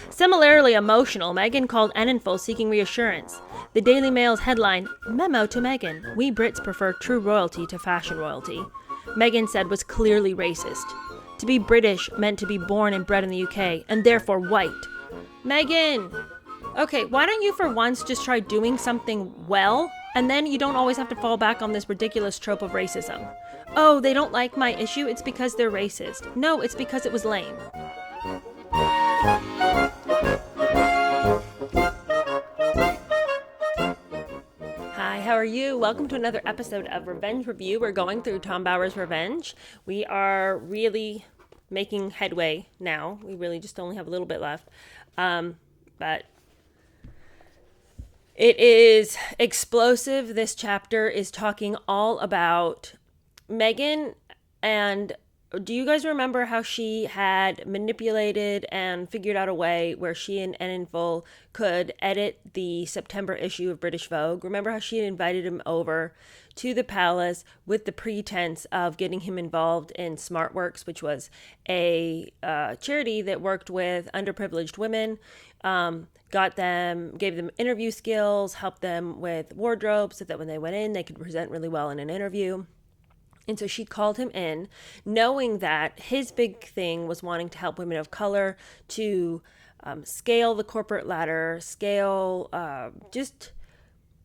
Similarly emotional, Meghan called Enninful seeking reassurance. The Daily Mail's headline, Memo to Meghan, We Brits prefer true royalty to fashion royalty, Meghan said was clearly racist. To be British meant to be born and bred in the UK, and therefore white. Meghan! Okay, why don't you for once just try doing something well, and then you don't always have to fall back on this ridiculous trope of racism. Oh, they don't like my issue, it's because they're racist. No, it's because it was lame. Hi, how are you? Welcome to another episode of Revenge Review. We're going through Tom Bower's Revenge. We are really making headway now. We really just only have a little bit left. But it is explosive. This chapter is talking all about Meghan, and do you guys remember how she had manipulated and figured out a way where she and Enninful could edit the September issue of British Vogue? Remember how she had invited him over to the palace with the pretense of getting him involved in SmartWorks, which was a charity that worked with underprivileged women, gave them interview skills, helped them with wardrobe so that when they went in, they could present really well in an interview. And so she called him in, knowing that his big thing was wanting to help women of color to scale the corporate ladder, scale just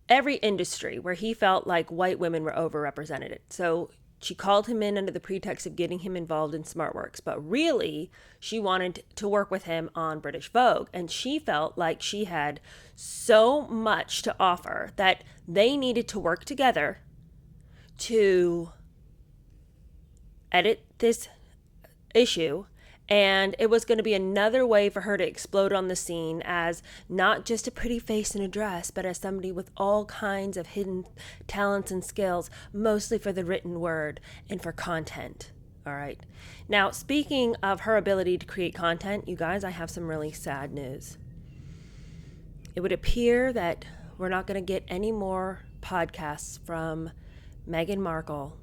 every industry where he felt like white women were overrepresented. So she called him in under the pretext of getting him involved in SmartWorks, but really she wanted to work with him on British Vogue. And she felt like she had so much to offer that they needed to work together to edit this issue, and it was going to be another way for her to explode on the scene as not just a pretty face in a dress, but as somebody with all kinds of hidden talents and skills, mostly for the written word and for content. All right. Now, speaking of her ability to create content, you guys, I have some really sad news. It would appear that we're not going to get any more podcasts from Meghan Markle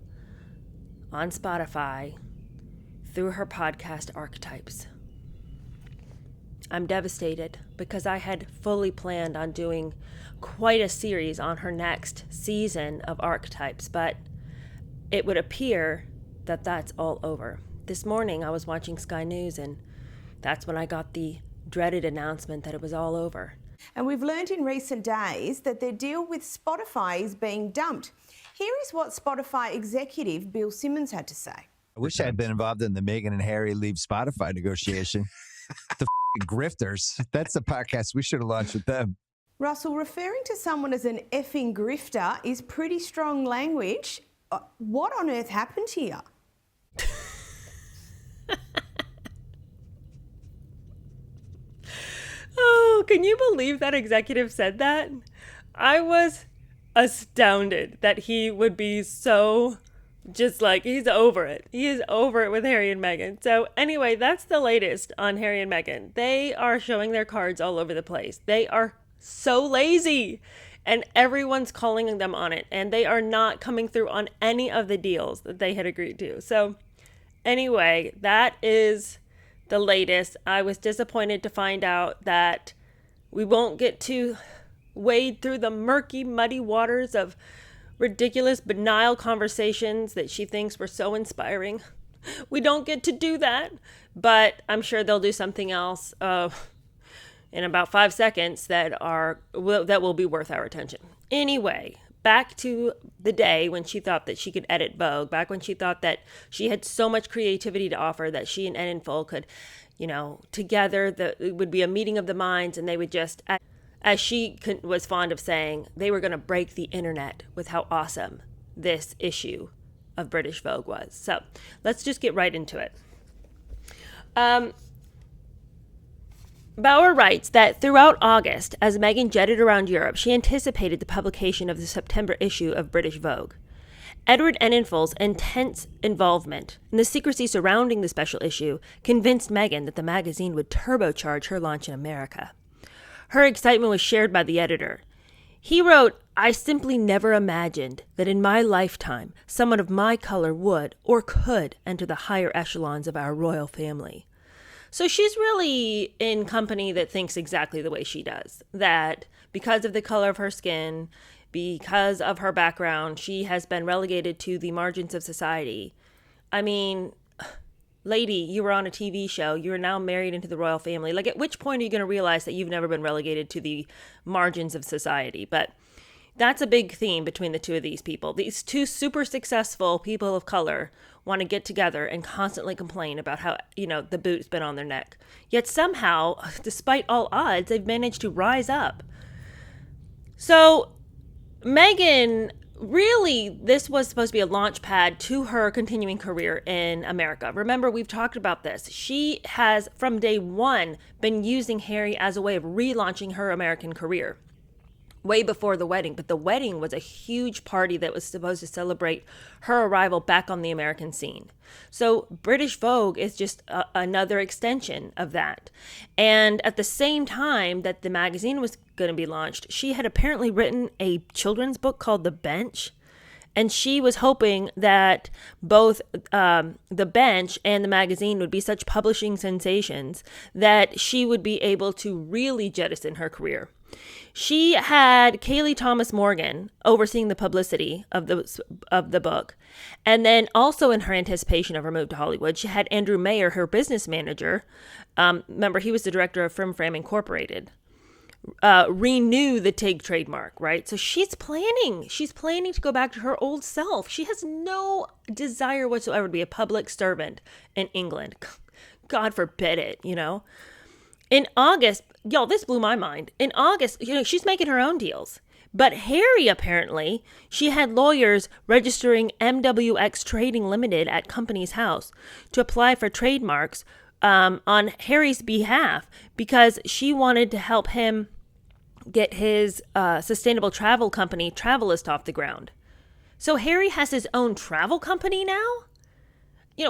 on Spotify through her podcast Archetypes. I'm devastated because I had fully planned on doing quite a series on her next season of Archetypes, but it would appear that that's all over. This morning I was watching Sky News, and that's when I got the dreaded announcement that it was all over. And we've learned in recent days that their deal with Spotify is being dumped. Here is what Spotify executive Bill Simmons had to say. I wish I had been involved in the Meghan and Harry leave Spotify negotiation. The grifters. That's the podcast we should have launched with them. Russell, referring to someone as an effing grifter is pretty strong language. What on earth happened here? Oh, can you believe that executive said that? I was astounded that he would be so just like, he's over it. He is over it with Harry and Meghan. So anyway, that's the latest on Harry and Meghan. They are showing their cards all over the place. They are so lazy, and everyone's calling them on it, and they are not coming through on any of the deals that they had agreed to. So anyway, that is the latest. I was disappointed to find out that we won't get to wade through the murky, muddy waters of ridiculous, banal conversations that she thinks were so inspiring. We don't get to do that, but I'm sure they'll do something else in about 5 seconds that will be worth our attention. Anyway, back to the day when she thought that she could edit Vogue, back when she thought that she had so much creativity to offer that she and Enninful could, together, it would be a meeting of the minds, and they would just, as she was fond of saying, they were going to break the internet with how awesome this issue of British Vogue was. So let's just get right into it. Bower writes that throughout August, as Meghan jetted around Europe, she anticipated the publication of the September issue of British Vogue. Edward Enninful's intense involvement and the secrecy surrounding the special issue convinced Meghan that the magazine would turbocharge her launch in America. Her excitement was shared by the editor. He wrote, "I simply never imagined that in my lifetime someone of my color would or could enter the higher echelons of our royal family. So she's really in company that thinks exactly the way she does. That because of the color of her skin, because of her background, she has been relegated to the margins of society. I mean, lady, you were on a TV show. You are now married into the royal family. Like, at which point are you going to realize that you've never been relegated to the margins of society? But that's a big theme between the two of these people. These two super successful people of color want to get together and constantly complain about how, the boot's been on their neck. Yet somehow, despite all odds, they've managed to rise up. So Meghan, really, this was supposed to be a launch pad to her continuing career in America. Remember, we've talked about this. She has, from day one, been using Harry as a way of relaunching her American career. Way before the wedding, but the wedding was a huge party that was supposed to celebrate her arrival back on the American scene. So British Vogue is just another extension of that. And at the same time that the magazine was going to be launched, she had apparently written a children's book called The Bench. And she was hoping that both The Bench and the magazine would be such publishing sensations that she would be able to really jettison her career. She had Kaylee Thomas Morgan overseeing the publicity of the book. And then also in her anticipation of her move to Hollywood, she had Andrew Mayer, her business manager. Remember, he was the director of Frim Fram Incorporated. Renew the TIG trademark, right? So she's planning to go back to her old self. She has no desire whatsoever to be a public servant in England. God forbid it, In August, y'all, this blew my mind. In August, she's making her own deals. But Harry, apparently, she had lawyers registering MWX Trading Limited at Company's House to apply for trademarks on Harry's behalf because she wanted to help him get his sustainable travel company, Travelist, off the ground. So Harry has his own travel company now?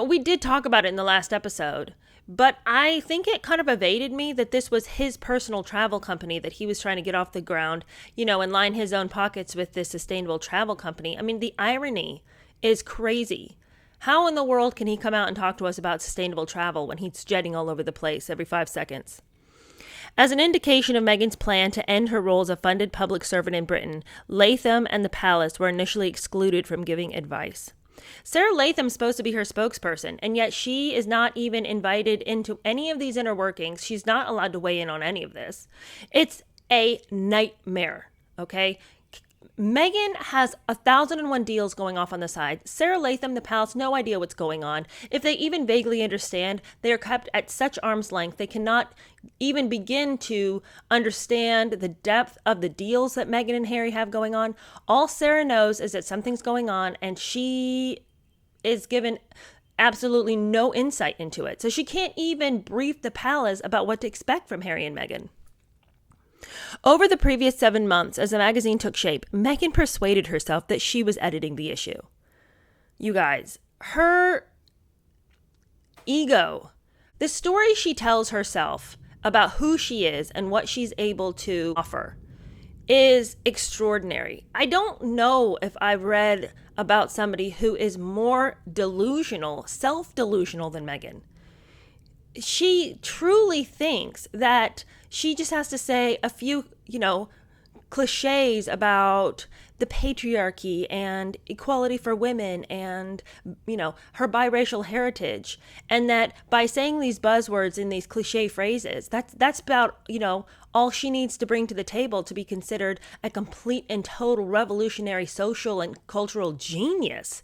We did talk about it in the last episode. But I think it kind of evaded me that this was his personal travel company that he was trying to get off the ground, and line his own pockets with this sustainable travel company. I mean, the irony is crazy. How in the world can he come out and talk to us about sustainable travel when he's jetting all over the place every 5 seconds? As an indication of Meghan's plan to end her role as a funded public servant in Britain, Latham and the palace were initially excluded from giving advice. Sarah Latham's supposed to be her spokesperson, and yet she is not even invited into any of these inner workings. She's not allowed to weigh in on any of this. It's a nightmare, okay? Meghan has 1,001 deals going off on the side. Sarah Latham, the palace, no idea what's going on. If they even vaguely understand, they are kept at such arm's length. They cannot even begin to understand the depth of the deals that Meghan and Harry have going on. All Sarah knows is that something's going on, and she is given absolutely no insight into it. So she can't even brief the palace about what to expect from Harry and Meghan. Over the previous 7 months, as the magazine took shape, Meghan persuaded herself that she was editing the issue. You guys, her ego, the story she tells herself about who she is and what she's able to offer is extraordinary. I don't know if I've read about somebody who is more delusional, self-delusional than Meghan. She truly thinks that she just has to say a few, cliches about the patriarchy and equality for women and, her biracial heritage. And that by saying these buzzwords in these cliche phrases, that's about, all she needs to bring to the table to be considered a complete and total revolutionary social and cultural genius.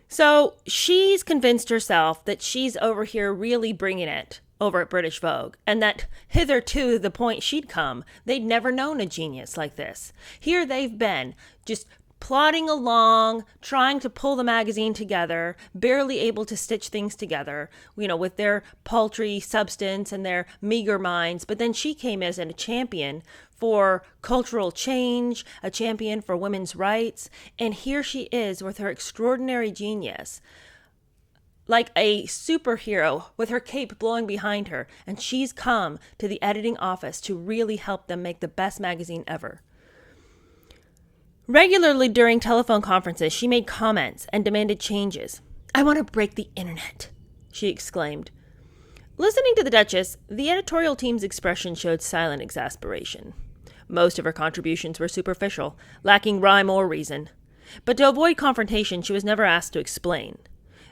So she's convinced herself that she's over here really bringing it over at British Vogue, and that hitherto the point she'd come, they'd never known a genius like this. Here they've been, just plodding along, trying to pull the magazine together, barely able to stitch things together, with their paltry substance and their meager minds. But then she came as a champion for cultural change, a champion for women's rights. And here she is with her extraordinary genius, like a superhero with her cape blowing behind her. And she's come to the editing office to really help them make the best magazine ever. Regularly during telephone conferences, she made comments and demanded changes. "I want to break the internet," she exclaimed. Listening to the Duchess, the editorial team's expression showed silent exasperation. Most of her contributions were superficial, lacking rhyme or reason. But to avoid confrontation, she was never asked to explain.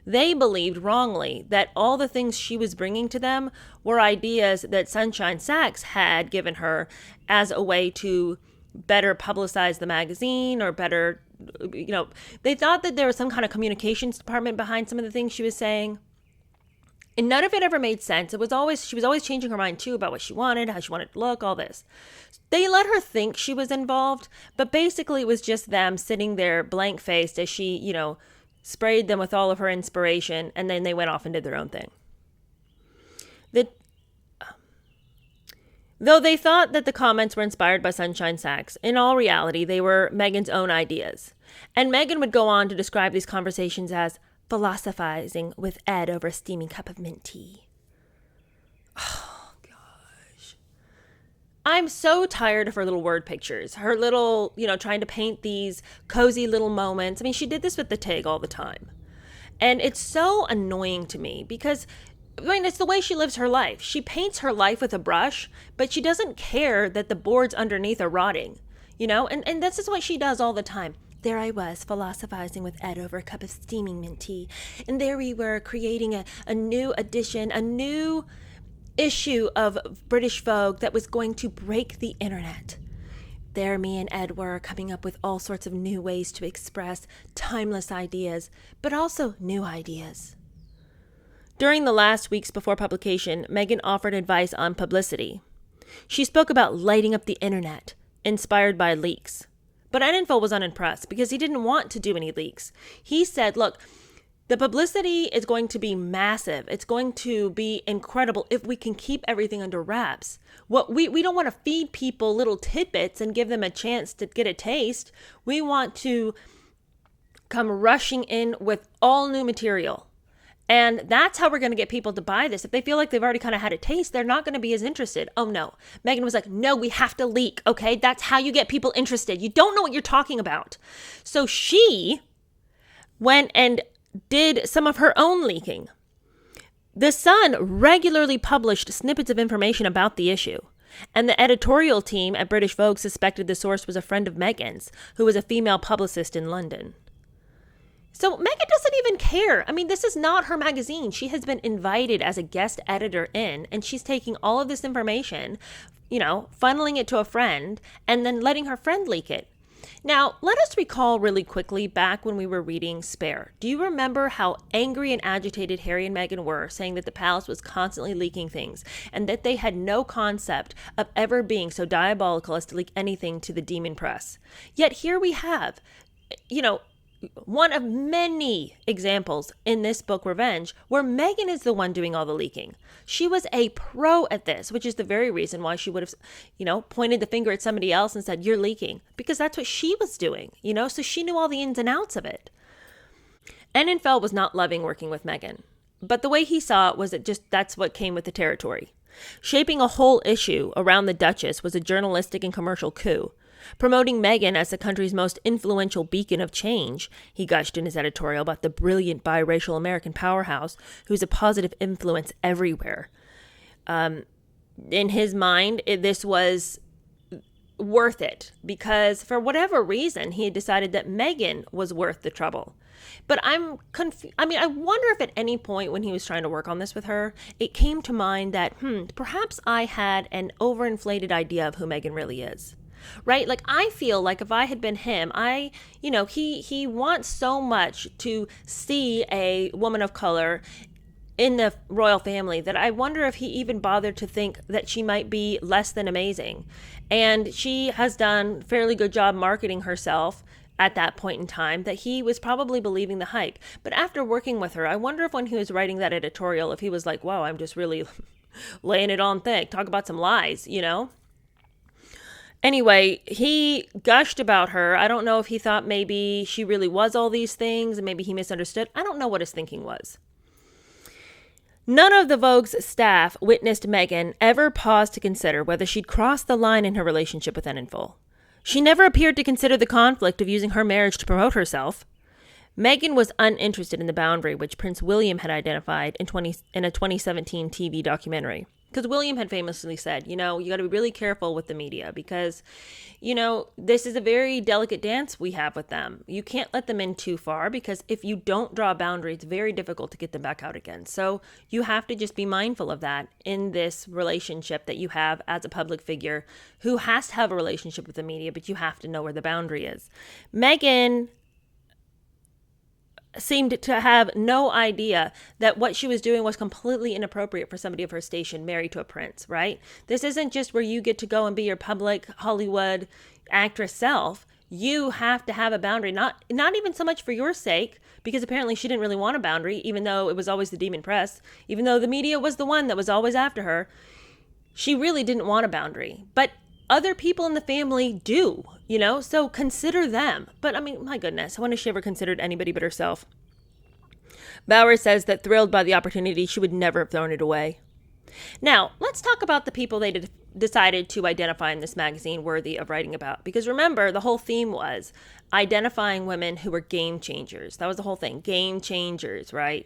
They believed wrongly that all the things she was bringing to them were ideas that Sunshine Sachs had given her as a way to better publicize the magazine or better, they thought that there was some kind of communications department behind some of the things she was saying. And none of it ever made sense. She was always changing her mind too about what she wanted, how she wanted to look, all this. They let her think she was involved, but basically it was just them sitting there blank-faced as she, sprayed them with all of her inspiration, and then they went off and did their own thing. Though they thought that the comments were inspired by Sunshine Sachs, in all reality, they were Meghan's own ideas. And Meghan would go on to describe these conversations as philosophizing with Ed over a steaming cup of mint tea. Oh, gosh. I'm so tired of her little word pictures. Her little, trying to paint these cozy little moments. I mean, she did this with the Tig all the time. And it's so annoying to me because, it's the way she lives her life. She paints her life with a brush, but she doesn't care that the boards underneath are rotting, and this is what she does all the time. There I was, philosophizing with Ed over a cup of steaming mint tea. And there we were, creating a new edition, a new issue of British Vogue that was going to break the internet. There me and Ed were, coming up with all sorts of new ways to express timeless ideas, but also new ideas. During the last weeks before publication, Meghan offered advice on publicity. She spoke about lighting up the internet, inspired by leaks. But Eninfo was unimpressed because he didn't want to do any leaks. He said, look, the publicity is going to be massive. It's going to be incredible if we can keep everything under wraps. We don't want to feed people little tidbits and give them a chance to get a taste. We want to come rushing in with all new material. And that's how we're going to get people to buy this. If they feel like they've already kind of had a taste, they're not going to be as interested. Oh, no. Meghan was like, no, we have to leak, okay? That's how you get people interested. You don't know what you're talking about. So she went and did some of her own leaking. The Sun regularly published snippets of information about the issue. And the editorial team at British Vogue suspected the source was a friend of Meghan's, who was a female publicist in London. So Meghan doesn't even care. I mean, this is not her magazine. She has been invited as a guest editor in, and she's taking all of this information, funneling it to a friend, and then letting her friend leak it. Now, let us recall really quickly back when we were reading Spare. Do you remember how angry and agitated Harry and Meghan were, saying that the palace was constantly leaking things, and that they had no concept of ever being so diabolical as to leak anything to the demon press? Yet here we have, one of many examples in this book, Revenge, where Meghan is the one doing all the leaking. She was a pro at this, which is the very reason why she would have, pointed the finger at somebody else and said, you're leaking, because that's what she was doing, so she knew all the ins and outs of it. Eninfo was not loving working with Meghan, but the way he saw it was that's what came with the territory. Shaping a whole issue around the Duchess was a journalistic and commercial coup. Promoting Meghan as the country's most influential beacon of change, he gushed in his editorial about the brilliant biracial American powerhouse who's a positive influence everywhere. In his mind, this was worth it because for whatever reason, he had decided that Meghan was worth the trouble. But I'm confused. I mean, I wonder if at any point when he was trying to work on this with her, it came to mind that, perhaps I had an overinflated idea of who Meghan really is. Right? Like, I feel like if I had been him, he wants so much to see a woman of color in the royal family that I wonder if he even bothered to think that she might be less than amazing. And she has done a fairly good job marketing herself at that point in time that he was probably believing the hype. But after working with her, I wonder if when he was writing that editorial, if he was like, wow, I'm just really laying it on thick. Talk about some lies, Anyway, he gushed about her. I don't know if he thought maybe she really was all these things and maybe he misunderstood. I don't know what his thinking was. None of the Vogue's staff witnessed Meghan ever pause to consider whether she'd crossed the line in her relationship with Eninfo. She never appeared to consider the conflict of using her marriage to promote herself. Meghan was uninterested in the boundary which Prince William had identified in a 2017 TV documentary. Because William had famously said, you got to be really careful with the media because, this is a very delicate dance we have with them. You can't let them in too far because if you don't draw a boundary, it's very difficult to get them back out again. So you have to just be mindful of that in this relationship that you have as a public figure who has to have a relationship with the media, but you have to know where the boundary is. Meghan seemed to have no idea that what she was doing was completely inappropriate for somebody of her station married to a prince, right? This isn't just where you get to go and be your public Hollywood actress self. You have to have a boundary, not even so much for your sake, because apparently she didn't really want a boundary, even though it was always the demon press, even though the media was the one that was always after her. She really didn't want a boundary, but other people in the family do, so consider them. But I mean, my goodness, I wonder if she ever considered anybody but herself. Bauer says that thrilled by the opportunity, she would never have thrown it away. Now, let's talk about the people they decided to identify in this magazine worthy of writing about. Because remember, the whole theme was identifying women who were game changers. That was the whole thing. Game changers, right?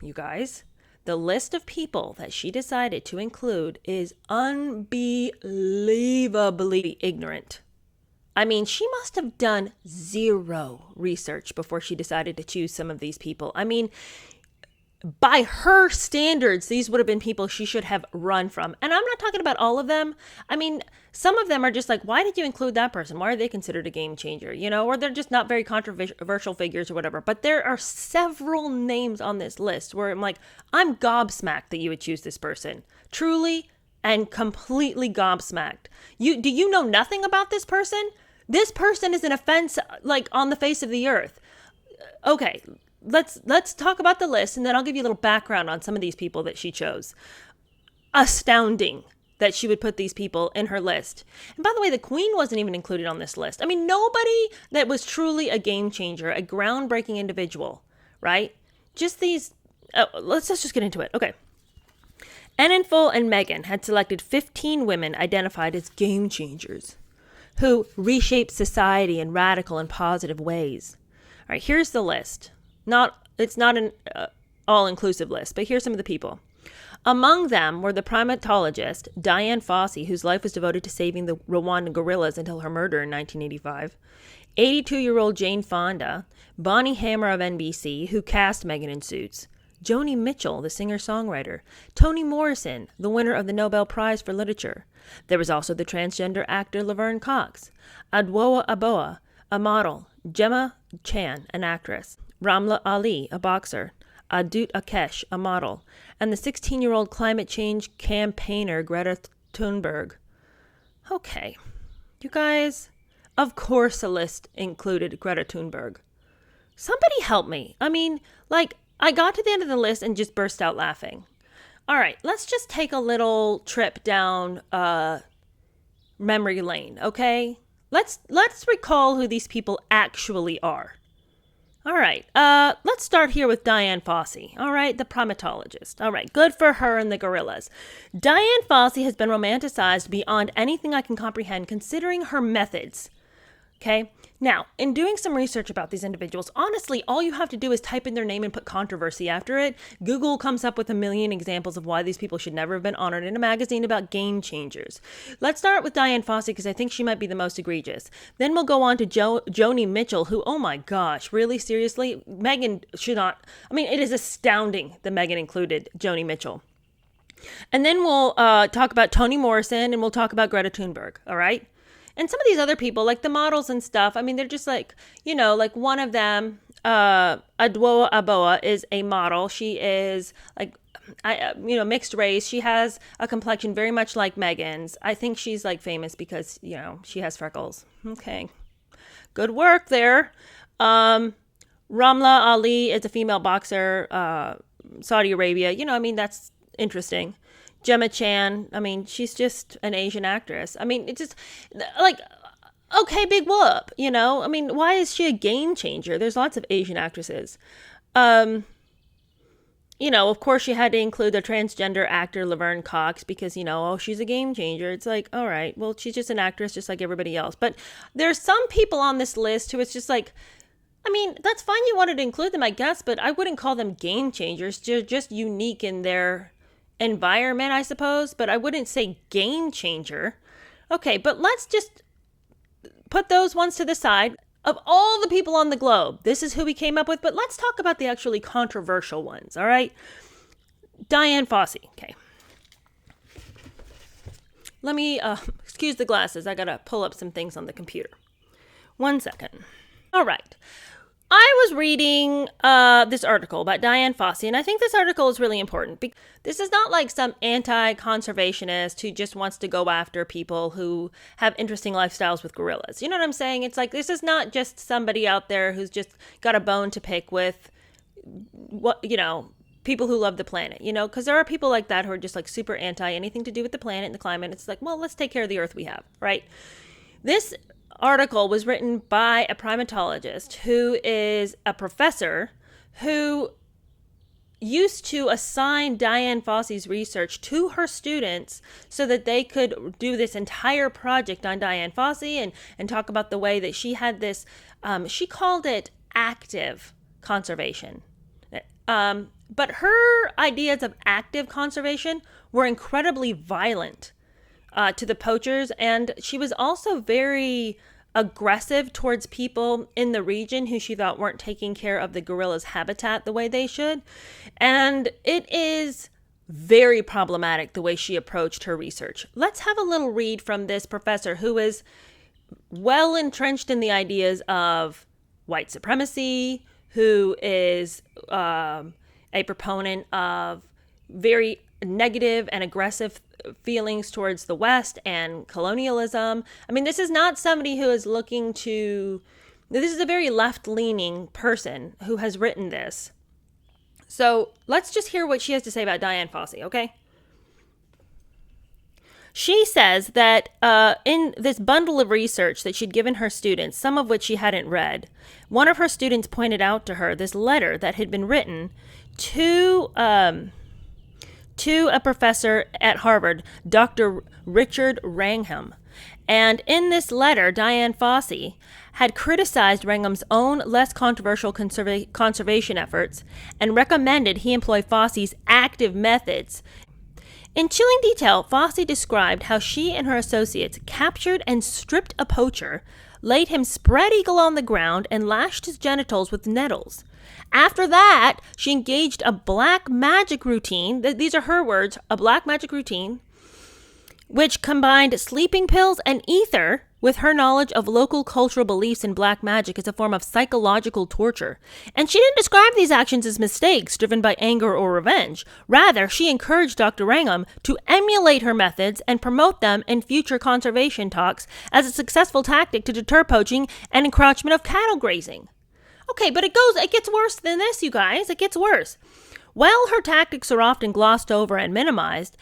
You guys, the list of people that she decided to include is unbelievably ignorant. I mean, she must have done zero research before she decided to choose some of these people. I mean, by her standards, these would have been people she should have run from. And I'm not talking about all of them. I mean, some of them are just like, why did you include that person? Why are they considered a game changer? Or they're just not very controversial figures or whatever. But there are several names on this list where I'm like, I'm gobsmacked that you would choose this person. Truly and completely gobsmacked. Do you know nothing about this person? This person is an offense, like, on the face of the earth. Okay, let's talk about the list, and then I'll give you a little background on some of these people that she chose. Astounding that she would put these people in her list. And by the way, the Queen wasn't even included on this list. I mean, nobody that was truly a game changer, a groundbreaking individual, right? Just these, let's just get into it. Okay. Enninful and Meghan had selected 15 women identified as game changers who reshaped society in radical and positive ways. All right, here's the list. It's not an all-inclusive list, but here's some of the people. Among them were the primatologist Dian Fossey, whose life was devoted to saving the Rwandan gorillas until her murder in 1985, 82-year-old Jane Fonda, Bonnie Hammer of NBC, who cast Meghan in Suits, Joni Mitchell, the singer-songwriter, Toni Morrison, the winner of the Nobel Prize for Literature. There was also the transgender actor Laverne Cox, Adwoa Aboah, a model, Gemma Chan, an actress, Ramla Ali, a boxer, Adut Akesh, a model, and the 16-year-old climate change campaigner Greta Thunberg. Okay, you guys, of course a list included Greta Thunberg. Somebody help me. I mean, I got to the end of the list and just burst out laughing. All right, let's just take a little trip down memory lane, okay? Let's recall who these people actually are. All right, let's start here with Dian Fossey, all right, the primatologist. All right, good for her and the gorillas. Dian Fossey has been romanticized beyond anything I can comprehend considering her methods, okay? Now, in doing some research about these individuals, honestly, all you have to do is type in their name and put controversy after it. Google comes up with a million examples of why these people should never have been honored in a magazine about game changers. Let's start with Dian Fossey because I think she might be the most egregious. Then we'll go on to Joni Mitchell, who, oh my gosh, really, seriously? Meghan should not, I mean, it is astounding that Meghan included Joni Mitchell. And then we'll talk about Toni Morrison and we'll talk about Greta Thunberg, all right? And some of these other people, like the models and stuff, I mean, they're just like, like one of them, Adwoa Aboah, is a model. She is like, mixed race. She has a complexion very much like Meghan's. I think she's like famous because, she has freckles. Okay. Good work there. Ramla Ali is a female boxer, Saudi Arabia. That's interesting. Gemma Chan, I mean, she's just an Asian actress. I mean, it's just like, okay, big whoop, I mean, why is she a game changer? There's lots of Asian actresses. Of course she had to include the transgender actor Laverne Cox because, she's a game changer. It's like, all right, well, she's just an actress just like everybody else. But there's some people on this list who it's just like, I mean, that's fine you wanted to include them, I guess, but I wouldn't call them game changers. They're just unique in their environment, I suppose, but I wouldn't say game changer. Okay, but let's just put those ones to the side. Of all the people on the globe, this is who we came up with, but let's talk about the actually controversial ones, all right? Dian Fossey, okay. Let me, excuse the glasses, I gotta pull up some things on the computer. 1 second. All right. I was reading this article about Dian Fossey, and I think this article is really important. Because this is not like some anti-conservationist who just wants to go after people who have interesting lifestyles with gorillas. You know what I'm saying? It's like this is not just somebody out there who's just got a bone to pick with people who love the planet, because there are people like that who are just like super anti anything to do with the planet and the climate. It's like, well, let's take care of the earth we have, right? This article was written by a primatologist who is a professor who used to assign Dian Fossey's research to her students so that they could do this entire project on Dian Fossey and talk about the way that she had this, she called it active conservation. But her ideas of active conservation were incredibly violent to the poachers, and she was also very aggressive towards people in the region who she thought weren't taking care of the gorilla's habitat the way they should. And it is very problematic the way she approached her research. Let's have a little read from this professor who is well entrenched in the ideas of white supremacy, who is a proponent of very negative and aggressive feelings towards the West and colonialism. I mean, this is not somebody who is looking to... This is a very left-leaning person who has written this. So let's just hear what she has to say about Dian Fossey, okay? She says that in this bundle of research that she'd given her students, some of which she hadn't read, one of her students pointed out to her this letter that had been written to a professor at Harvard, Dr. Richard Wrangham. And in this letter, Dian Fossey had criticized Wrangham's own less controversial conservation efforts and recommended he employ Fossey's active methods. In chilling detail, Fossey described how she and her associates captured and stripped a poacher, laid him spread eagle on the ground, and lashed his genitals with nettles. After that, she engaged a black magic routine. These are her words, a black magic routine, which combined sleeping pills and ether with her knowledge of local cultural beliefs in black magic as a form of psychological torture. And she didn't describe these actions as mistakes driven by anger or revenge. Rather, she encouraged Dr. Wrangham to emulate her methods and promote them in future conservation talks as a successful tactic to deter poaching and encroachment of cattle grazing. Okay, but it gets worse than this, you guys. It gets worse. While her tactics are often glossed over and minimized,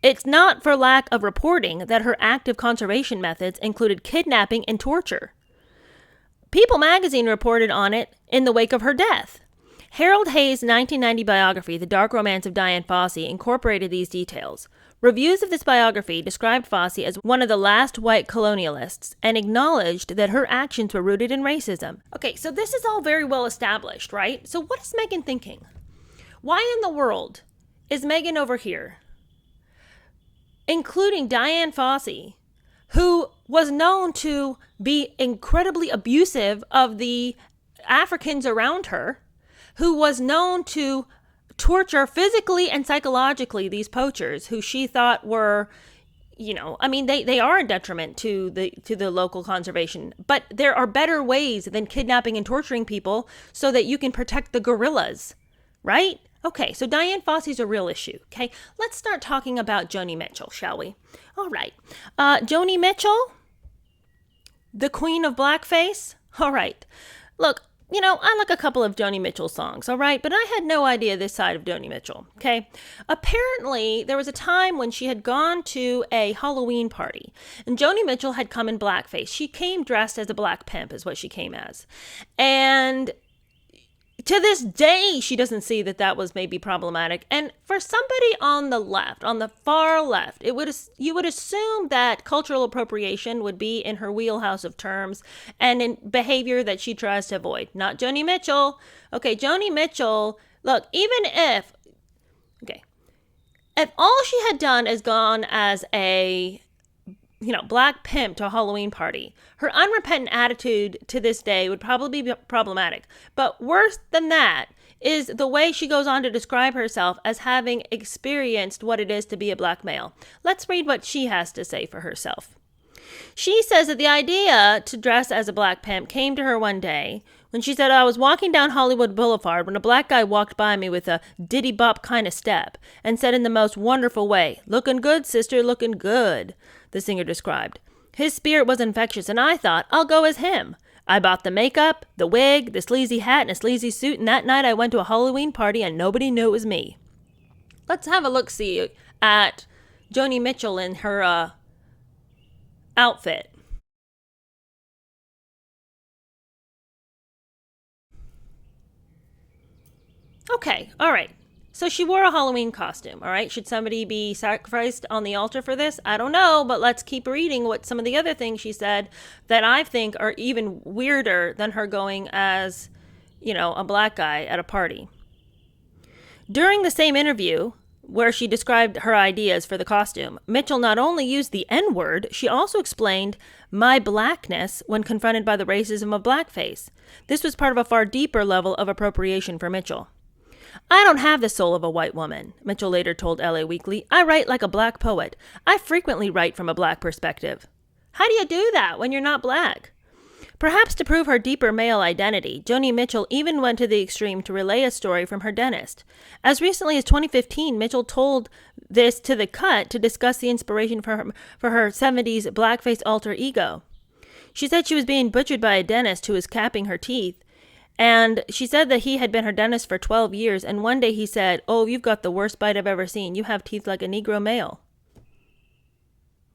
it's not for lack of reporting that her active conservation methods included kidnapping and torture. People magazine reported on it in the wake of her death. Harold Hayes' 1990 biography, The Dark Romance of Dian Fossey, incorporated these details. Reviews of this biography described Fossey as one of the last white colonialists and acknowledged that her actions were rooted in racism. Okay, so this is all very well established, right? So what is Meghan thinking? Why in the world is Meghan over here, including Dian Fossey, who was known to be incredibly abusive of the Africans around her, who was known to torture physically and psychologically these poachers who she thought were, they are a detriment to the local conservation, but there are better ways than kidnapping and torturing people so that you can protect the gorillas, right? Okay, so Dian Fossey's a real issue, okay? Let's start talking about Joni Mitchell, shall we? All right. Joni Mitchell, the queen of blackface? All right. Look, I like a couple of Joni Mitchell songs, all right? But I had no idea this side of Joni Mitchell, okay? Apparently, there was a time when she had gone to a Halloween party, and Joni Mitchell had come in blackface. She came dressed as a black pimp, is what she came as. And to this day, she doesn't see that that was maybe problematic. And for somebody on the left, on the far left, you would assume that cultural appropriation would be in her wheelhouse of terms and in behavior that she tries to avoid. Not Joni Mitchell. Okay, Joni Mitchell, look, if all she had done is gone as a black pimp to a Halloween party, her unrepentant attitude to this day would probably be problematic. But worse than that is the way she goes on to describe herself as having experienced what it is to be a black male. Let's read what she has to say for herself. She says that the idea to dress as a black pimp came to her one day when she said, I was walking down Hollywood Boulevard when a black guy walked by me with a diddy bop kind of step and said in the most wonderful way, "Looking good, sister, looking good," the singer described. His spirit was infectious, and I thought, I'll go as him. I bought the makeup, the wig, the sleazy hat, and a sleazy suit, and that night I went to a Halloween party and nobody knew it was me. Let's have a look-see at Joni Mitchell in her outfit. Okay, all right. So she wore a Halloween costume, all right? Should somebody be sacrificed on the altar for this? I don't know, but let's keep reading what some of the other things she said that I think are even weirder than her going as, a black guy at a party. During the same interview, where she described her ideas for the costume, Mitchell not only used the N-word, she also explained my blackness when confronted by the racism of blackface. This was part of a far deeper level of appropriation for Mitchell. I don't have the soul of a white woman, Mitchell later told LA Weekly. I write like a black poet. I frequently write from a black perspective. How do you do that when you're not black? Perhaps to prove her deeper male identity, Joni Mitchell even went to the extreme to relay a story from her dentist. As recently as 2015, Mitchell told this to The Cut to discuss the inspiration for her 70s blackface alter ego. She said she was being butchered by a dentist who was capping her teeth. And she said that he had been her dentist for 12 years, and one day he said, "Oh, you've got the worst bite I've ever seen. You have teeth like a Negro male."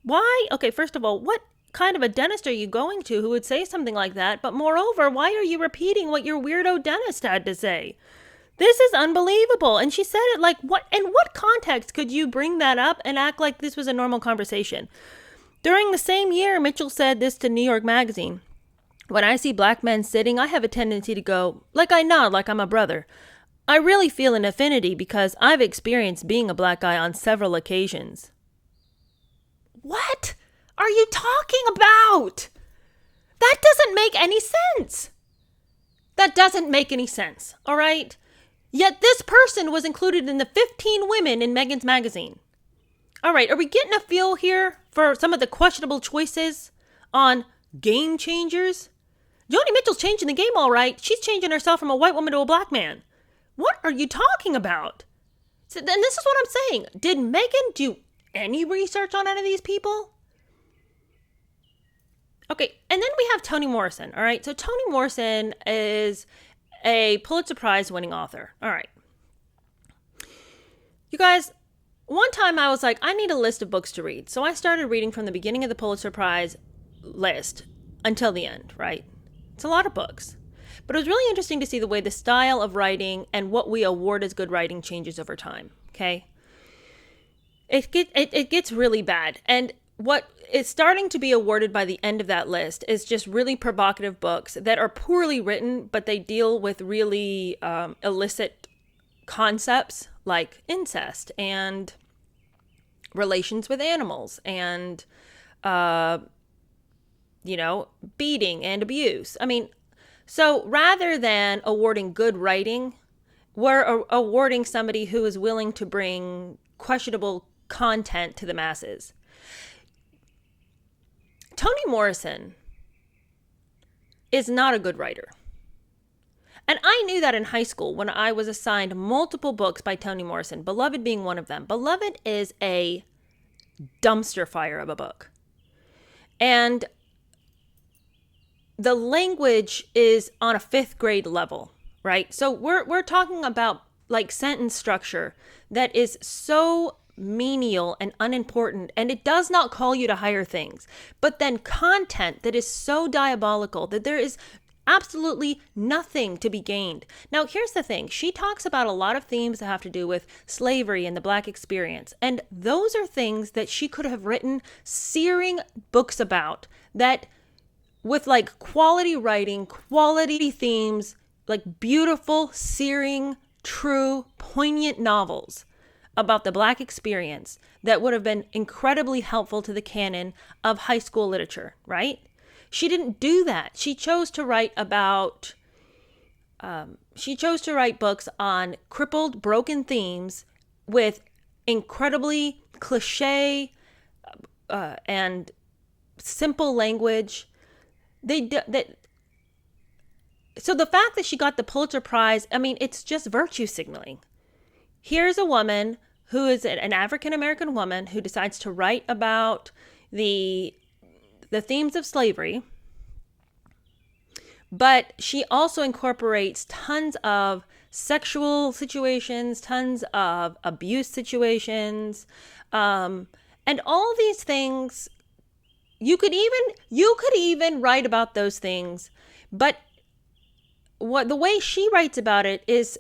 Why? Okay, first of all, what kind of a dentist are you going to who would say something like that? But moreover, why are you repeating what your weirdo dentist had to say? This is unbelievable. And she said it like, what? In what context could you bring that up and act like this was a normal conversation? During the same year, Mitchell said this to New York Magazine. When I see black men sitting, I have a tendency to go, like I nod, like I'm a brother. I really feel an affinity because I've experienced being a black guy on several occasions. What are you talking about? That doesn't make any sense. That doesn't make any sense, all right? Yet this person was included in the 15 women in Meghan's magazine. All right, are we getting a feel here for some of the questionable choices on game changers? Joni Mitchell's changing the game, all right. She's changing herself from a white woman to a black man. What are you talking about? So, and this is what I'm saying. Did Meghan do any research on any of these people? Okay, and then we have Toni Morrison, all right? So Toni Morrison is a Pulitzer Prize winning author. All right. You guys, one time I was like, I need a list of books to read. So I started reading from the beginning of the Pulitzer Prize list until the end, right? It's a lot of books. But it was really interesting to see the way the style of writing and what we award as good writing changes over time, okay? It gets really bad. And what is starting to be awarded by the end of that list is just really provocative books that are poorly written, but they deal with really illicit concepts like incest and relations with animals and beating and abuse. I mean, so rather than awarding good writing, we're awarding somebody who is willing to bring questionable content to the masses. Toni Morrison is not a good writer. And I knew that in high school when I was assigned multiple books by Toni Morrison, Beloved being one of them. Beloved is a dumpster fire of a book. And the language is on a 5th grade level, right? So we're talking about like sentence structure that is so menial and unimportant, and it does not call you to higher things. But then content that is so diabolical that there is Absolutely nothing to be gained. Now, here's the thing. She talks about a lot of themes that have to do with slavery and the Black experience. And those are things that she could have written searing books about, that with like quality writing, quality themes, like beautiful, searing, true, poignant novels about the Black experience that would have been incredibly helpful to the canon of high school literature, right? She didn't do that. She chose to write books on crippled, broken themes with incredibly cliche and simple language. So the fact that she got the Pulitzer Prize, I mean, it's just virtue signaling. Here's a woman who is an African-American woman who decides to write about the themes of slavery, but she also incorporates tons of sexual situations, tons of abuse situations, and all these things. You could even write about those things, but the way she writes about it is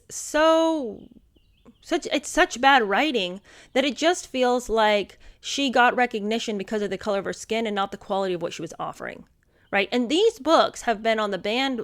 it's such bad writing that it just feels like she got recognition because of the color of her skin and not the quality of what she was offering, right? And these books have been on the band,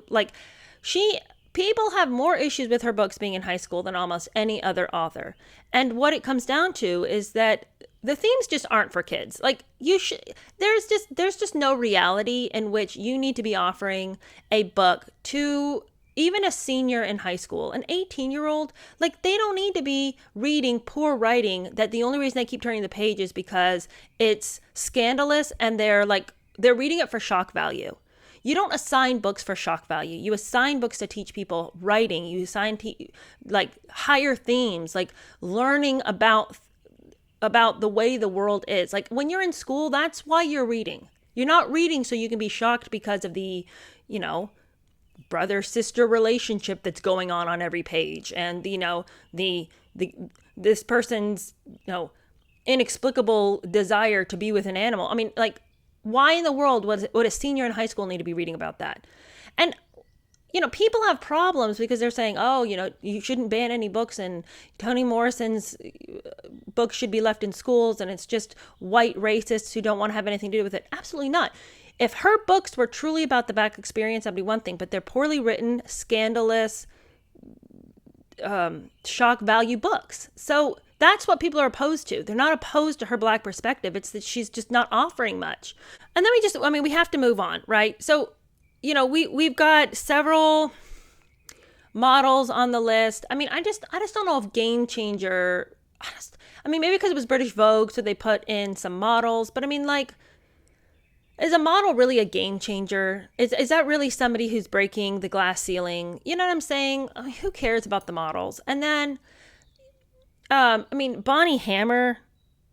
people have more issues with her books being in high school than almost any other author. And what it comes down to is that the themes just aren't for kids. Like there's just no reality in which you need to be offering a book to even a senior in high school, an 18-year-old. Like, they don't need to be reading poor writing that the only reason they keep turning the page is because it's scandalous and they're reading it for shock value. You don't assign books for shock value. You assign books to teach people writing. You assign higher themes, like learning about the way the world is. Like, when you're in school, that's why you're reading. You're not reading so you can be shocked because of the, brother-sister relationship that's going on every page, and this person's inexplicable desire to be with an animal. I mean, like, why in the world would a senior in high school need to be reading about that? And people have problems because they're saying, you shouldn't ban any books, and Toni Morrison's books should be left in schools, and it's just white racists who don't want to have anything to do with it. Absolutely not. If her books were truly about the Black experience, that'd be one thing, but they're poorly written, scandalous, shock value books. So that's what people are opposed to. They're not opposed to her Black perspective. It's that she's just not offering much. And then we have to move on, right? So, we've got several models on the list. I mean, I just don't know if Game Changer, maybe because it was British Vogue, so they put in some models, but I mean, like, is a model really a game changer? Is that really somebody who's breaking the glass ceiling? You know what I'm saying? I mean, who cares about the models? And then, Bonnie Hammer,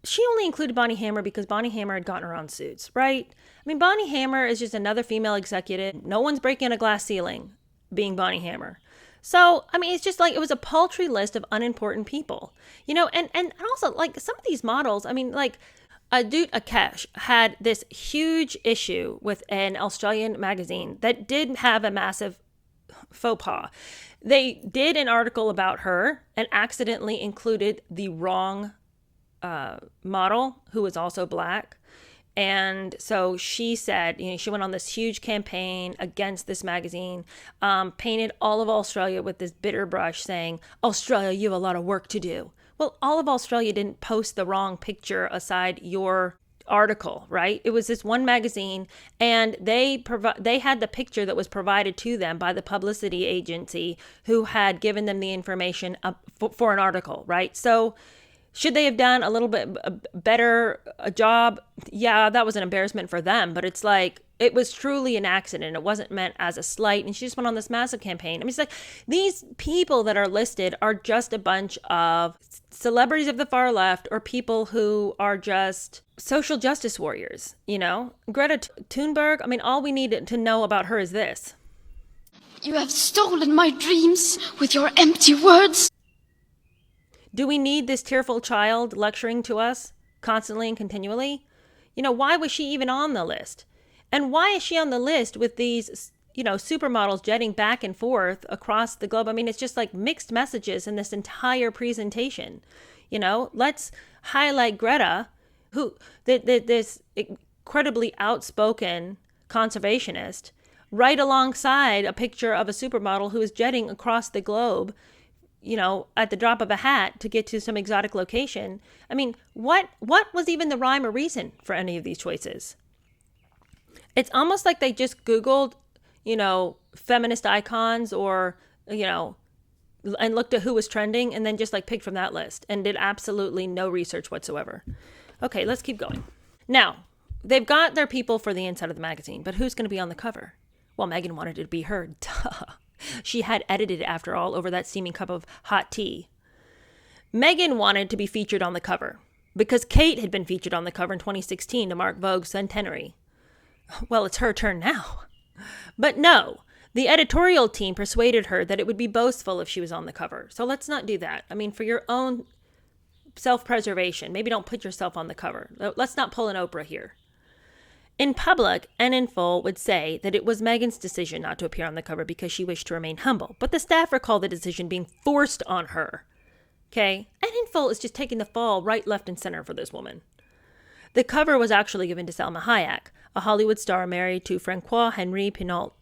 she only included Bonnie Hammer because Bonnie Hammer had gotten her own suits, right? I mean, Bonnie Hammer is just another female executive. No one's breaking a glass ceiling being Bonnie Hammer. So, it's just like, it was a paltry list of unimportant people, and also, like, some of these models, Adut Akesh had this huge issue with an Australian magazine that did have a massive faux pas. They did an article about her and accidentally included the wrong model, who was also Black. And so she said, she went on this huge campaign against this magazine, painted all of Australia with this bitter brush saying, Australia, you have a lot of work to do. Well, all of Australia didn't post the wrong picture aside your article, right? It was this one magazine, and they had the picture that was provided to them by the publicity agency who had given them the information for an article, right? So should they have done a little bit better a job? Yeah, that was an embarrassment for them, but it's like, it was truly an accident. It wasn't meant as a slight. And she just went on this massive campaign. It's like, these people that are listed are just a bunch of celebrities of the far left or people who are just social justice warriors, Greta Thunberg, all we need to know about her is this. You have stolen my dreams with your empty words. Do we need this tearful child lecturing to us constantly and continually? Why was she even on the list? And why is she on the list with these supermodels jetting back and forth across the globe. I mean, it's just like mixed messages in this entire presentation. Let's highlight Greta, who this incredibly outspoken conservationist, right alongside a picture of a supermodel who is jetting across the globe, at the drop of a hat to get to some exotic location. I mean, what was even the rhyme or reason for any of these choices? It's almost like they just Googled, feminist icons or, and looked at who was trending and then just like picked from that list and did absolutely no research whatsoever. Okay, let's keep going. Now, they've got their people for the inside of the magazine, but who's going to be on the cover? Well, Meghan wanted it to be her. Duh. She had edited it, after all, over that steaming cup of hot tea. Meghan wanted to be featured on the cover because Kate had been featured on the cover in 2016 to mark Vogue's centenary. Well, it's her turn now. But no, the editorial team persuaded her that it would be boastful if she was on the cover. So let's not do that. I mean, for your own self-preservation, maybe don't put yourself on the cover. Let's not pull an Oprah here. In public and in full would say that it was Meghan's decision not to appear on the cover because she wished to remain humble. But the staff recalled the decision being forced on her. Okay? And in full is just taking the fall right, left, and center for this woman. The cover was actually given to Salma Hayek, a Hollywood star married to Francois-Henri Pinault,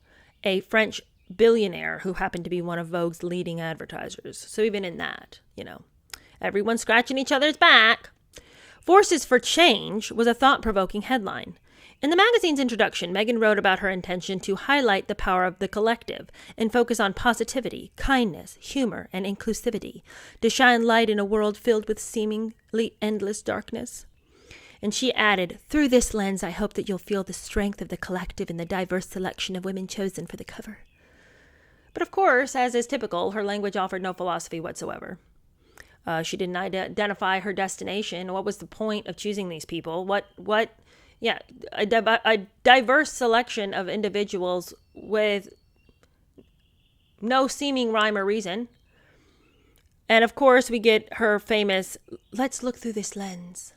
a French billionaire who happened to be one of Vogue's leading advertisers. So even in that, everyone's scratching each other's back. Forces for Change was a thought-provoking headline. In the magazine's introduction, Meghan wrote about her intention to highlight the power of the collective and focus on positivity, kindness, humor, and inclusivity, to shine light in a world filled with seemingly endless darkness. And she added, through this lens, I hope that you'll feel the strength of the collective in the diverse selection of women chosen for the cover. But of course, as is typical, her language offered no philosophy whatsoever. She didn't identify her destination. What was the point of choosing these people? A diverse selection of individuals with no seeming rhyme or reason. And of course, we get her famous, let's look through this lens.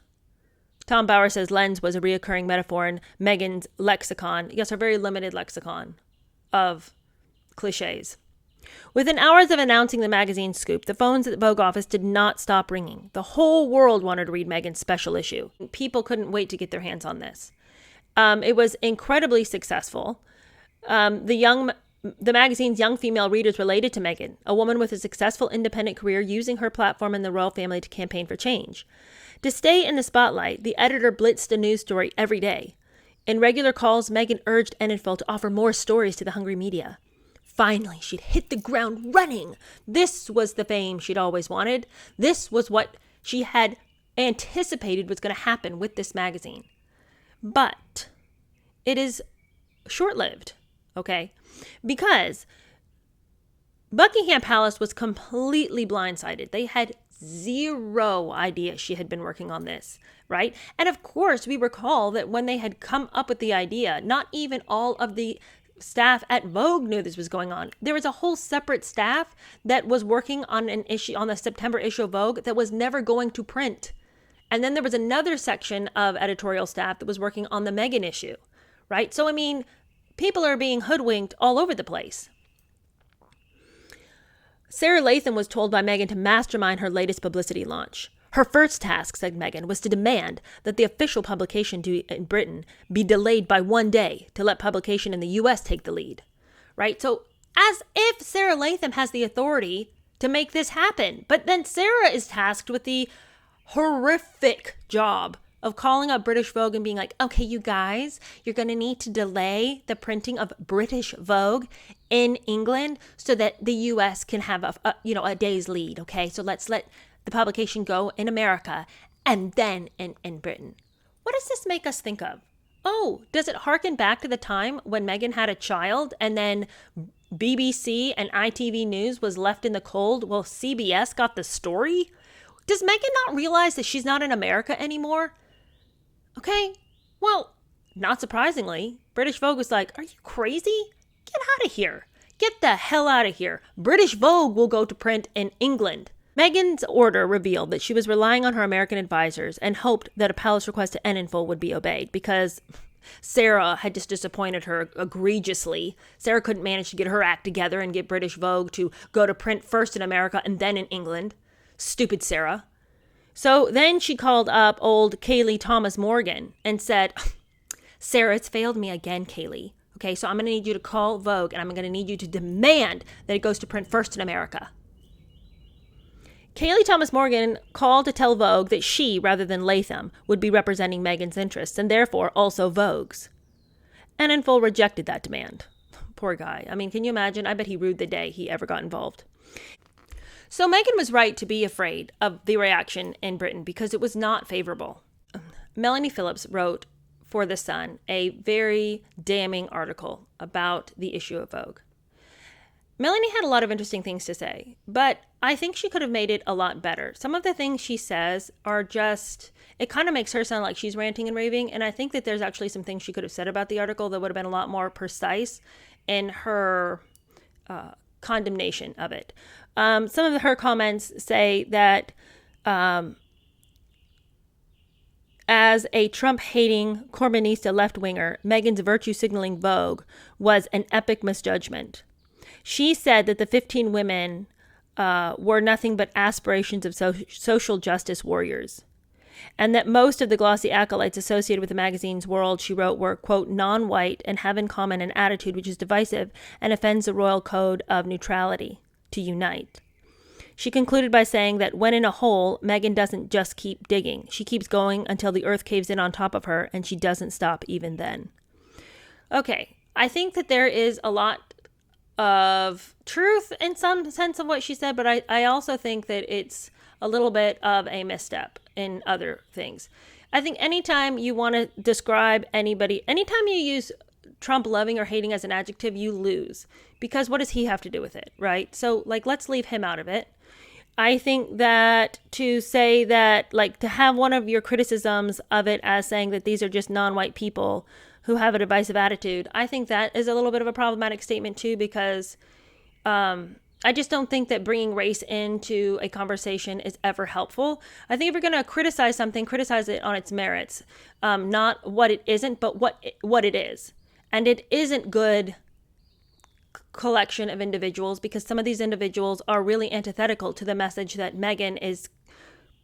Tom Bauer says lens was a reoccurring metaphor in Meghan's lexicon. Yes, her very limited lexicon of cliches. Within hours of announcing the magazine's scoop, the phones at the Vogue office did not stop ringing. The whole world wanted to read Meghan's special issue. People couldn't wait to get their hands on this. It was incredibly successful. The magazine's young female readers related to Meghan, a woman with a successful independent career using her platform in the royal family to campaign for change. To stay in the spotlight, the editor blitzed a news story every day. In regular calls, Meghan urged Enninful to offer more stories to the hungry media. Finally, she'd hit the ground running. This was the fame she'd always wanted. This was what she had anticipated was going to happen with this magazine. But it is short-lived, okay? Because Buckingham Palace was completely blindsided. They had zero idea she had been working on this, right? And of course, we recall that when they had come up with the idea, not even all of the staff at Vogue knew this was going on. There was a whole separate staff that was working on an issue, on the September issue of Vogue, that was never going to print. And then there was another section of editorial staff that was working on the Meghan issue, right? So, I mean, people are being hoodwinked all over the place. Sarah Latham was told by Meghan to mastermind her latest publicity launch. Her first task, said Meghan, was to demand that the official publication due in Britain be delayed by 1 day to let publication in the US take the lead, right? So as if Sarah Latham has the authority to make this happen. But then Sarah is tasked with the horrific job of calling up British Vogue and being like, okay, you guys, you're going to need to delay the printing of British Vogue in England so that the US can have a day's lead, okay? So let's let the publication go in America and then in Britain. What does this make us think of? Oh, does it harken back to the time when Meghan had a child and then BBC and ITV News was left in the cold while CBS got the story? Does Meghan not realize that she's not in America anymore? Okay, well, not surprisingly, British Vogue was like, are you crazy? Get out of here. Get the hell out of here. British Vogue will go to print in England. Meghan's order revealed that she was relying on her American advisors and hoped that a palace request to Enninful would be obeyed because Sarah had just disappointed her egregiously. Sarah couldn't manage to get her act together and get British Vogue to go to print first in America and then in England. Stupid Sarah. So then she called up old Kaylee Thomas Morgan and said, Sarah, it's failed me again, Kaylee. Okay, so I'm going to need you to call Vogue and I'm going to need you to demand that it goes to print first in America. Kaylee Thomas Morgan called to tell Vogue that she, rather than Latham, would be representing Meghan's interests and therefore also Vogue's. And in full rejected that demand. Poor guy. I mean, can you imagine? I bet he rued the day he ever got involved. So Meghan was right to be afraid of the reaction in Britain because it was not favorable. Melanie Phillips wrote for The Sun a very damning article about the issue of Vogue. Melanie had a lot of interesting things to say, but I think she could have made it a lot better. Some of the things she says are just, it kind of makes her sound like she's ranting and raving, and I think that there's actually some things she could have said about the article that would have been a lot more precise in her condemnation of it. Some of her comments say that as a Trump-hating Corbynista left-winger, Meghan's virtue-signaling Vogue was an epic misjudgment. She said that the 15 women were nothing but aspirations of social justice warriors, and that most of the glossy acolytes associated with the magazine's world, she wrote, were, quote, non-white and have in common an attitude which is divisive and offends the royal code of neutrality, to unite. She concluded by saying that when in a hole, Meghan doesn't just keep digging. She keeps going until the earth caves in on top of her, and she doesn't stop even then. Okay, I think that there is a lot of truth in some sense of what she said, but I also think that it's a little bit of a misstep in other things. I think anytime you want to describe anybody, anytime you use Trump loving or hating as an adjective, you lose. Because what does he have to do with it, right? So, let's leave him out of it. I think that to say that, to have one of your criticisms of it as saying that these are just non-white people who have a divisive attitude, I think that is a little bit of a problematic statement too, because I just don't think that bringing race into a conversation is ever helpful. I think if you're going to criticize something, criticize it on its merits, not what it isn't, but what it is. And it isn't good collection of individuals because some of these individuals are really antithetical to the message that Meghan is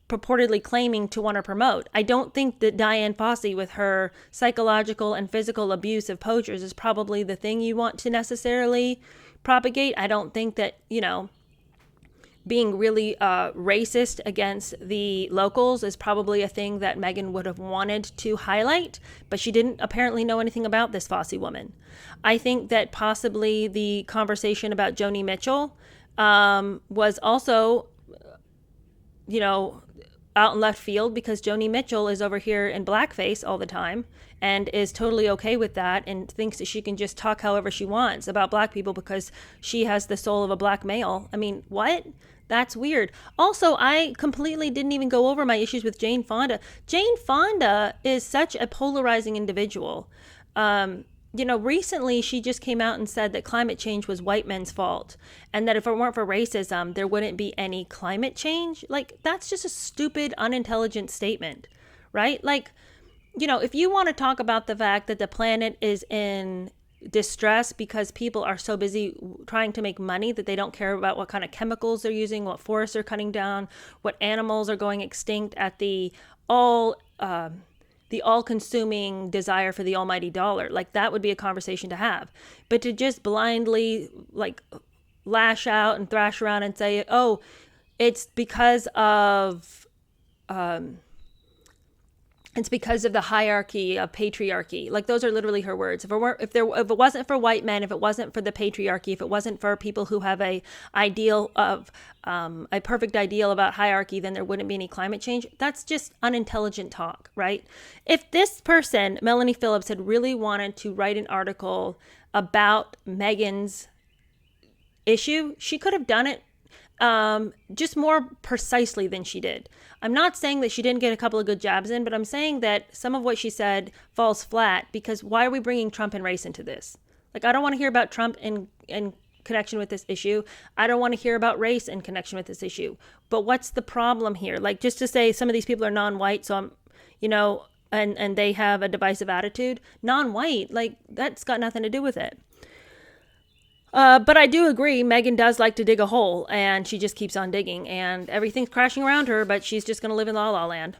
purportedly claiming to want to promote. I don't think that Diane Fossey with her psychological and physical abuse of poachers is probably the thing you want to necessarily propagate. I don't think that, being really racist against the locals is probably a thing that Meghan would have wanted to highlight, but she didn't apparently know anything about this Fossey woman. I think that possibly the conversation about Joni Mitchell was also, out in left field because Joni Mitchell is over here in blackface all the time and is totally okay with that and thinks that she can just talk however she wants about black people because she has the soul of a black male. I mean, what? That's weird. Also, I completely didn't even go over my issues with Jane Fonda. Jane Fonda is such a polarizing individual. Recently she just came out and said that climate change was white men's fault and that if it weren't for racism, there wouldn't be any climate change. That's just a stupid, unintelligent statement, right? If you want to talk about the fact that the planet is in distress because people are so busy trying to make money that they don't care about what kind of chemicals they're using, what forests are cutting down, what animals are going extinct at the all-consuming desire for the almighty dollar, that would be a conversation to have. But to just blindly lash out and thrash around and say, oh, it's because of the hierarchy of patriarchy. Those are literally her words. If it wasn't for white men, if it wasn't for the patriarchy, if it wasn't for people who have a perfect ideal about hierarchy, then there wouldn't be any climate change. That's just unintelligent talk, right? If this person, Melanie Phillips, had really wanted to write an article about Meghan's issue, she could have done it just more precisely than she did. I'm not saying that she didn't get a couple of good jabs in, but I'm saying that some of what she said falls flat because why are we bringing Trump and race into this? I don't want to hear about Trump in connection with this issue. I don't want to hear about race in connection with this issue. But what's the problem here? Just to say some of these people are non-white, so and they have a divisive attitude, non-white, like that's got nothing to do with it. But I do agree, Meghan does like to dig a hole, and she just keeps on digging, and everything's crashing around her, but she's just going to live in La La Land.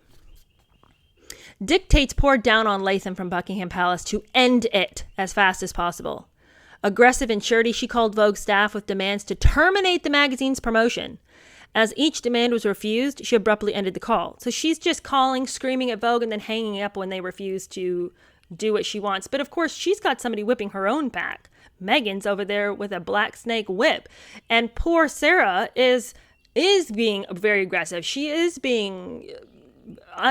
Dictates poured down on Latham from Buckingham Palace to end it as fast as possible. Aggressive and shirty, she called Vogue staff with demands to terminate the magazine's promotion. As each demand was refused, she abruptly ended the call. So she's just calling, screaming at Vogue, and then hanging up when they refuse to do what she wants. But of course, she's got somebody whipping her own back. Meghan's over there with a black snake whip. And poor Sarah is being very aggressive. She is being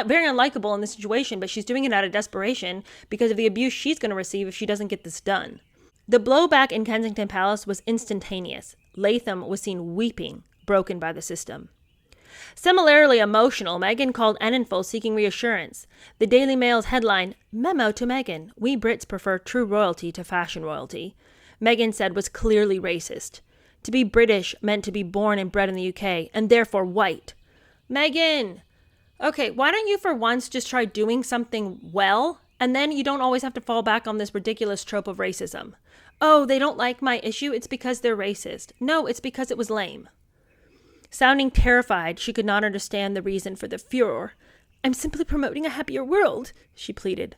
very unlikable in this situation, but she's doing it out of desperation because of the abuse she's going to receive if she doesn't get this done. The blowback in Kensington Palace was instantaneous. Latham was seen weeping, broken by the system. Similarly emotional, Meghan called Enninful seeking reassurance. The Daily Mail's headline, "Memo to Meghan, we Brits prefer true royalty to fashion royalty," Meghan said was clearly racist. To be British meant to be born and bred in the UK, and therefore white. Meghan, okay, why don't you for once just try doing something well, and then you don't always have to fall back on this ridiculous trope of racism. Oh, they don't like my issue, it's because they're racist. No, it's because it was lame. Sounding terrified, she could not understand the reason for the furor. "I'm simply promoting a happier world," she pleaded.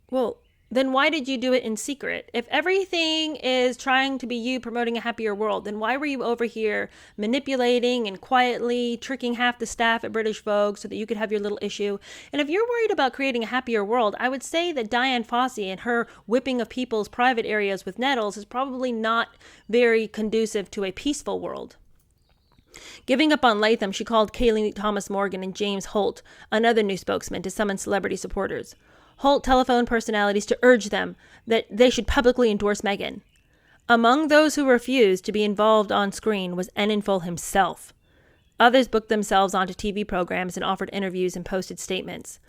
Well, then why did you do it in secret? If everything is trying to be you promoting a happier world, then why were you over here manipulating and quietly tricking half the staff at British Vogue so that you could have your little issue? And if you're worried about creating a happier world, I would say that Diane Fossey and her whipping of people's private areas with nettles is probably not very conducive to a peaceful world. Giving up on Latham, she called Kayleigh Thomas Morgan and James Holt, another new spokesman, to summon celebrity supporters. Holt telephoned personalities to urge them that they should publicly endorse Meghan. Among those who refused to be involved on screen was Enninful himself. Others booked themselves onto TV programs and offered interviews and posted statements.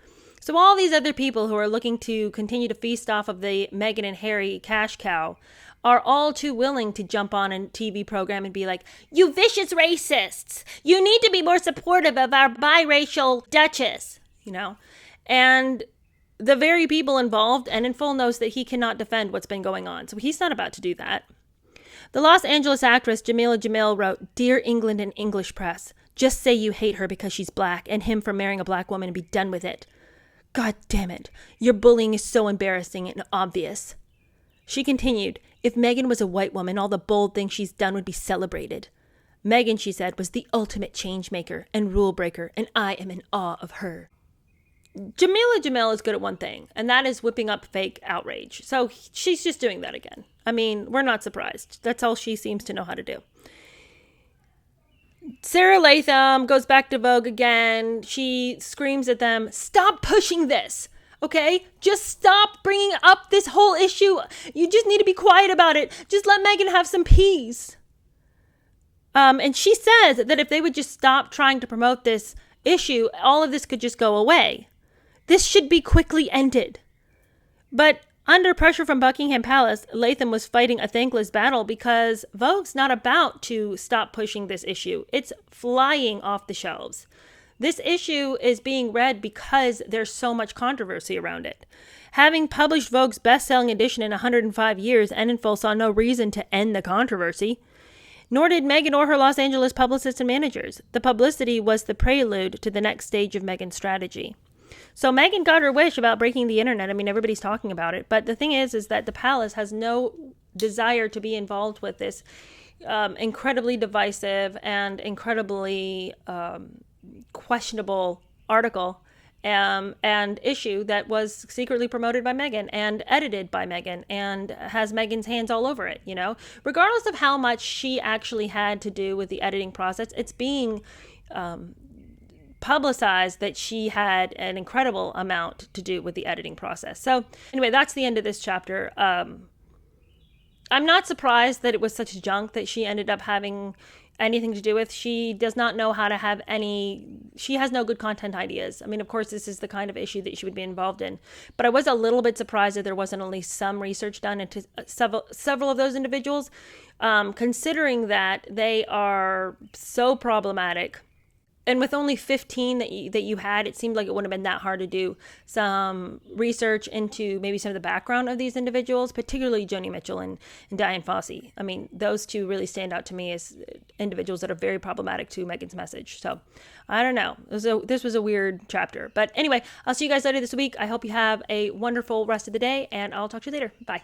So all these other people who are looking to continue to feast off of the Meghan and Harry cash cow are all too willing to jump on a TV program and be like, "You vicious racists! You need to be more supportive of our biracial duchess," And the very people involved, Enninful knows that he cannot defend what's been going on, so he's not about to do that. The Los Angeles actress Jamila Jamil wrote, "Dear England and English press, just say you hate her because she's black and him for marrying a black woman and be done with it. God damn it, your bullying is so embarrassing and obvious." She continued, "If Meghan was a white woman, all the bold things she's done would be celebrated. Meghan," she said, "was the ultimate change maker and rule breaker, and I am in awe of her." Jamila Jamil is good at one thing, and that is whipping up fake outrage. So she's just doing that again. I mean, we're not surprised. That's all she seems to know how to do. Sarah Latham goes back to Vogue again. She screams at them, "Stop pushing this. Okay? Just stop bringing up this whole issue. You just need to be quiet about it. Just let Meghan have some peace." And she says that if they would just stop trying to promote this issue, all of this could just go away. This should be quickly ended. But under pressure from Buckingham Palace, Latham was fighting a thankless battle because Vogue's not about to stop pushing this issue. It's flying off the shelves. This issue is being read because there's so much controversy around it. Having published Vogue's best-selling edition in 105 years, Enninful saw no reason to end the controversy. Nor did Meghan or her Los Angeles publicists and managers. The publicity was the prelude to the next stage of Meghan's strategy. So Meghan got her wish about breaking the internet. I mean, everybody's talking about it. But the thing is that the palace has no desire to be involved with this incredibly divisive and incredibly questionable article and issue that was secretly promoted by Meghan and edited by Meghan and has Meghan's hands all over it, Regardless of how much she actually had to do with the editing process, it's being publicized that she had an incredible amount to do with the editing process. So anyway, that's the end of this chapter. I'm not surprised that it was such junk that she ended up having anything to do with. She does not know how to have she has no good content ideas. I mean, of course, this is the kind of issue that she would be involved in. But I was a little bit surprised that there wasn't at least some research done into several of those individuals, considering that they are so problematic And with only 15 that you had, it seemed like it wouldn't have been that hard to do some research into maybe some of the background of these individuals, particularly Joni Mitchell and Diane Fossey. I mean, those two really stand out to me as individuals that are very problematic to Meghan's message. So I don't know. This was a weird chapter. But anyway, I'll see you guys later this week. I hope you have a wonderful rest of the day, and I'll talk to you later. Bye.